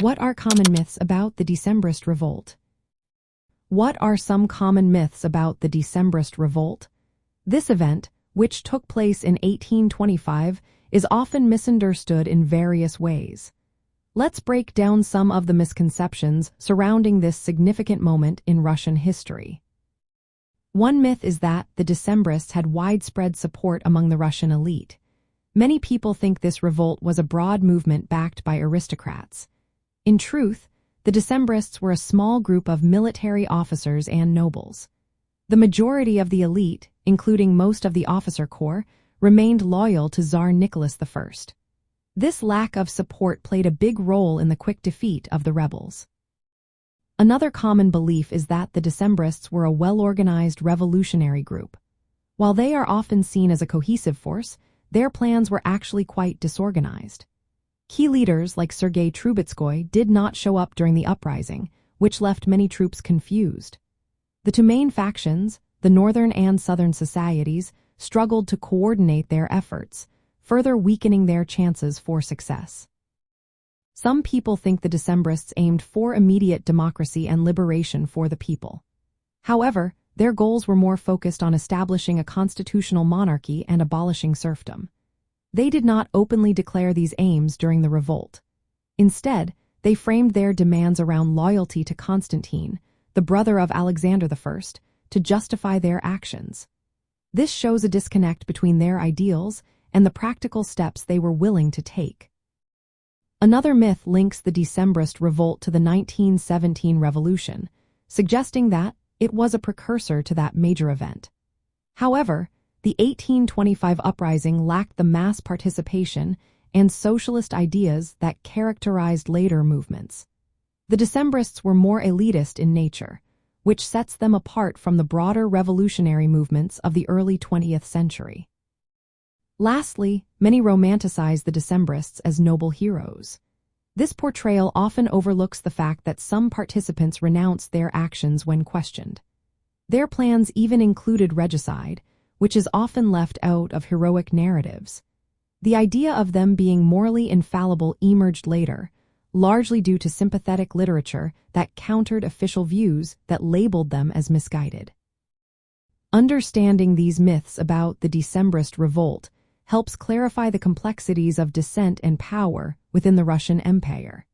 What are common myths about the Decembrist Revolt? What are some common myths about the Decembrist Revolt? This event, which took place in 1825, is often misunderstood in various ways. Let's break down some of the misconceptions surrounding this significant moment in Russian history. One myth is that the Decembrists had widespread support among the Russian elite. Many people think this revolt was a broad movement backed by aristocrats. In truth, the Decembrists were a small group of military officers and nobles. The majority of the elite, including most of the officer corps, remained loyal to Tsar Nicholas I. This lack of support played a big role in the quick defeat of the rebels. Another common belief is that the Decembrists were a well-organized revolutionary group. While they are often seen as a cohesive force, their plans were actually quite disorganized. Key leaders like Sergei Trubetskoy did not show up during the uprising, which left many troops confused. The two main factions, the northern and southern societies, struggled to coordinate their efforts, further weakening their chances for success. Some people think the Decembrists aimed for immediate democracy and liberation for the people. However, their goals were more focused on establishing a constitutional monarchy and abolishing serfdom. They did not openly declare these aims during the revolt. Instead, they framed their demands around loyalty to Constantine, the brother of Alexander I, to justify their actions. This shows a disconnect between their ideals and the practical steps they were willing to take. Another myth links the Decembrist Revolt to the 1917 revolution, suggesting that it was a precursor to that major event. However, the 1825 uprising lacked the mass participation and socialist ideas that characterized later movements. The Decembrists were more elitist in nature, which sets them apart from the broader revolutionary movements of the early 20th century. Lastly, many romanticize the Decembrists as noble heroes. This portrayal often overlooks the fact that some participants renounced their actions when questioned. Their plans even included regicide, which is often left out of heroic narratives. The idea of them being morally infallible emerged later, largely due to sympathetic literature that countered official views that labeled them as misguided. Understanding these myths about the Decembrist Revolt helps clarify the complexities of dissent and power within the Russian Empire.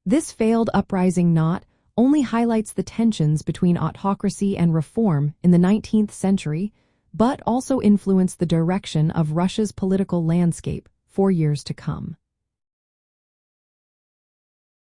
This failed uprising not only highlights the tensions between autocracy and reform in the 19th century, but also influenced the direction of Russia's political landscape for years to come.